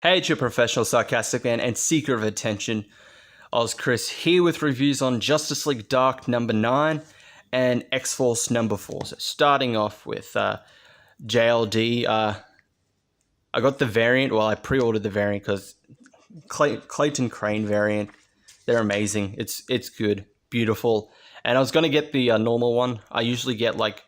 Hey, it's your professional sarcastic man and seeker of attention, Oz Chris, here with reviews on Justice League Dark number 9 and X-Force number 4. So starting off with JLD, I got the variant, well I pre-ordered the variant because Clayton Crane variant, they're amazing, it's good, beautiful, and I was going to get the normal one. I usually get like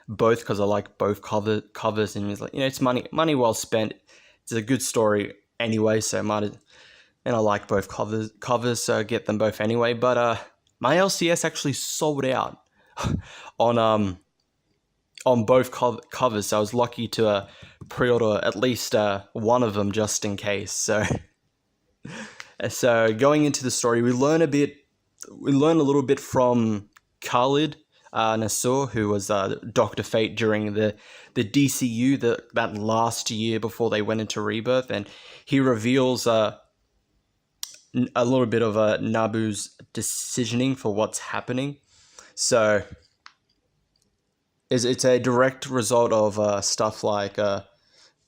both because I like both covers, and it's like, it's money well spent. It's a good story anyway, so and I like both covers, so I get them both anyway. But my LCS actually sold out on both covers, so I was lucky to pre-order at least one of them just in case. So going into the story, we learn a little bit from Khalid Nasur, who was Dr. Fate during the DCU that last year before they went into Rebirth, and he reveals a little bit of Nabu's decisioning for what's happening. So it's a direct result of stuff like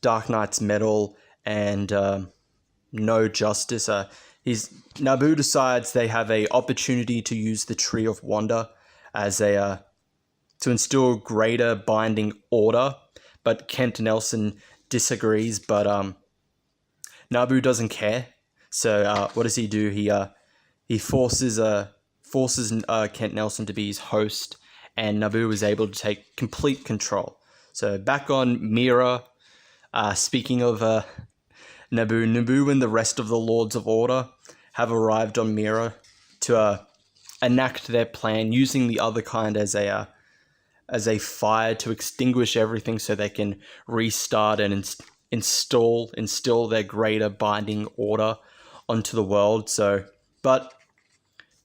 Dark Knight's Metal and No Justice. Nabu decides they have a opportunity to use the Tree of Wonder as to instill greater binding order, but Kent Nelson disagrees. But Nabu doesn't care. So what does he do? He forces Kent Nelson to be his host, and Nabu is able to take complete control. So back on Mira, speaking of Nabu and the rest of the Lords of Order have arrived on Mira to enact their plan, using the other kind as a fire to extinguish everything, so they can restart and instill their greater binding order onto the world. So, but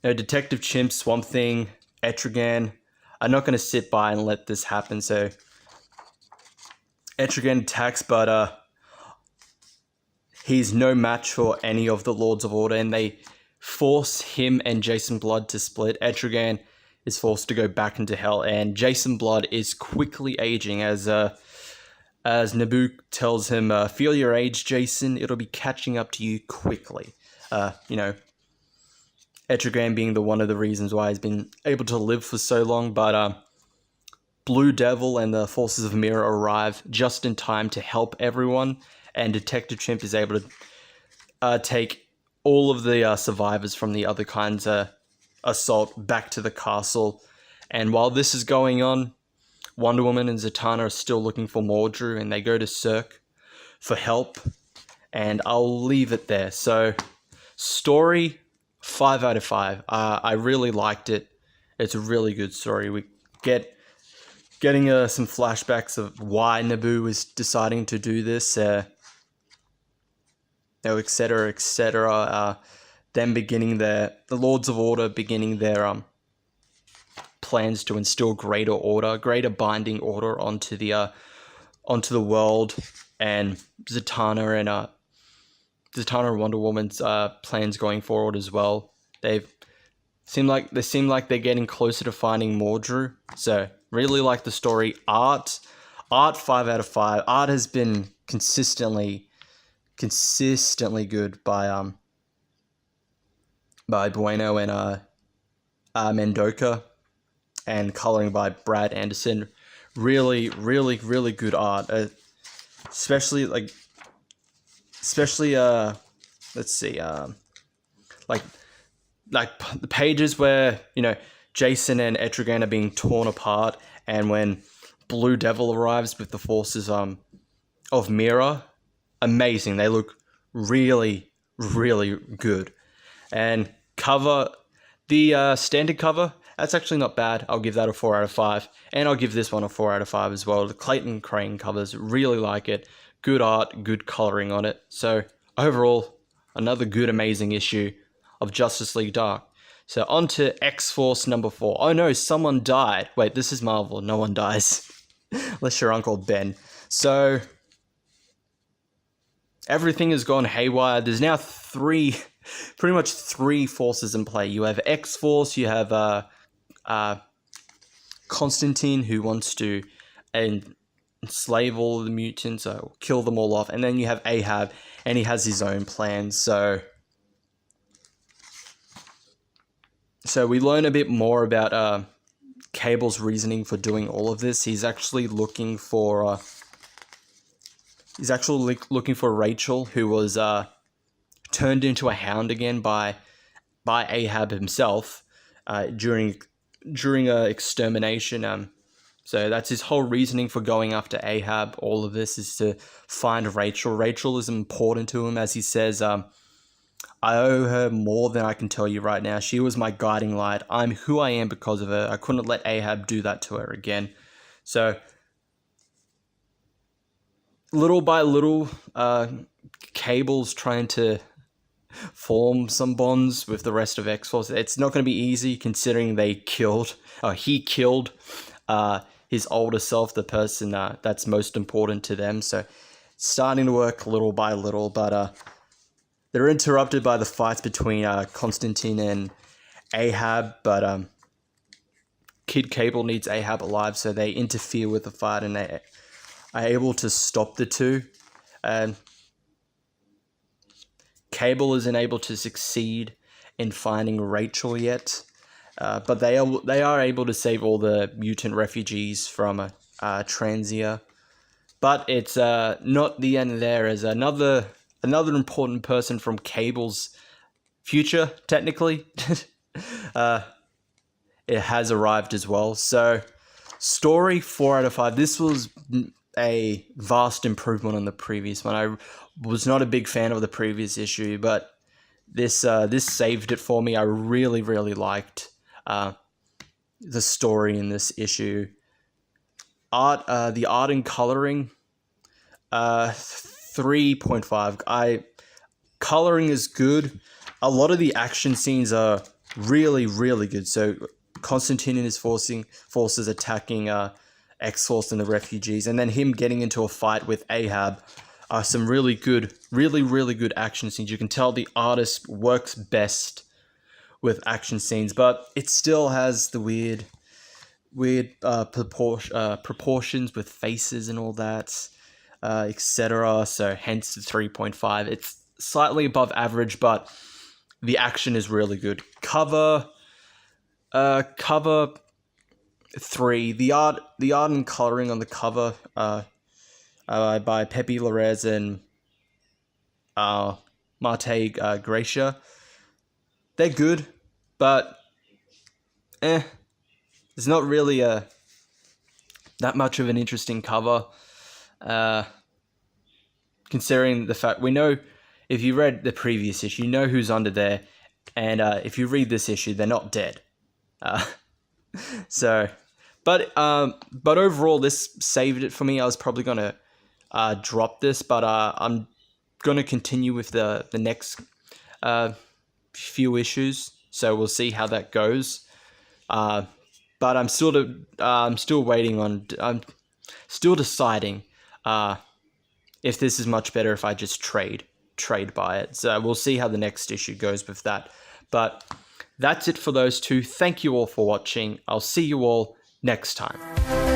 Detective Chimp, Swamp Thing, Etrigan are not going to sit by and let this happen. So Etrigan attacks, but he's no match for any of the Lords of Order, and they force him and Jason Blood to split. Etrigan is forced to go back into hell, and Jason Blood is quickly aging as Nabu tells him, feel your age, Jason, it'll be catching up to you quickly. Etrigan being one of the reasons why he's been able to live for so long. But Blue Devil and the forces of Mira arrive just in time to help everyone, and Detective Chimp is able to take all of the survivors from the other kinds of assault back to the castle. And while this is going on, Wonder Woman and Zatanna are still looking for Mordru, and they go to Cirque for help, and I'll leave it there. So, story, 5 out of 5. I really liked it. It's a really good story. We getting some flashbacks of why Nabu is deciding to do this, etc., etc. Them beginning the Lords of Order beginning their plans to instill greater binding order onto the world, and Zatanna and Wonder Woman's plans going forward as well. They seem like they're getting closer to finding Mordru. So really like the story. Art 5 out of 5. Art has been consistently good by Bueno and Mendoka, and coloring by Brad Anderson. Really good art, especially let's see, like the pages where Jason and Etrigan are being torn apart, and when Blue Devil arrives with the forces of Mira. Amazing. They look really good. And the standard cover, that's actually not bad. I'll give that a 4 out of 5. And I'll give this one a 4 out of 5 as well. The Clayton Crane covers, really like it. Good art, good coloring on it. So overall, another good, amazing issue of Justice League Dark. So on to X-Force number 4. Oh no, someone died. Wait, this is Marvel. No one dies. Unless you're Uncle Ben. So everything has gone haywire. There's now pretty much three forces in play. You have X-Force, you have Constantine, who wants to enslave all of the mutants, kill them all off, and then you have Ahab, and he has his own plans. So we learn a bit more about Cable's reasoning for doing all of this. He's actually looking for Rachel, who was turned into a hound again by Ahab himself during extermination. So that's his whole reasoning for going after Ahab. All of this is to find Rachel. Rachel is important to him, as he says. I owe her more than I can tell you right now. She was my guiding light. I'm who I am because of her. I couldn't let Ahab do that to her again. So, little by little, Cable's trying to form some bonds with the rest of X-Force. It's not going to be easy considering he killed his older self, the person that's most important to them. So, it's starting to work little by little, but they're interrupted by the fights between Constantine and Ahab, but Kid Cable needs Ahab alive, so they interfere with the fight and they are able to stop the two. Cable isn't able to succeed in finding Rachel yet, but they are able to save all the mutant refugees from Transia. But it's not the end there, as another important person from Cable's future, technically, it has arrived as well. So, story 4 out of 5. This was a vast improvement on the previous one. I was not a big fan of the previous issue, but this saved it for me. I really, really liked the story in this issue. The art and coloring, 3.5. Coloring is good. A lot of the action scenes are really, really good. So Constantine and his forces attacking X-Force and the refugees, and then him getting into a fight with Ahab are some really good action scenes. You can tell the artist works best with action scenes, but it still has the weird proportions with faces and all that, etc. So hence the 3.5. It's slightly above average, but the action is really good. Cover 3. The art and coloring on the cover by Pepe Larraz and Marte Gracia. They're good, but it's not really that much of an interesting cover. Considering the fact we know, if you read the previous issue, you know who's under there, and if you read this issue, they're not dead. But overall, this saved it for me. I was probably gonna drop this, but I'm gonna continue with the next few issues. So we'll see how that goes. But I'm still waiting on. I'm still deciding if this is much better if I just trade by it. So we'll see how the next issue goes with that. But that's it for those two. Thank you all for watching. I'll see you all next time.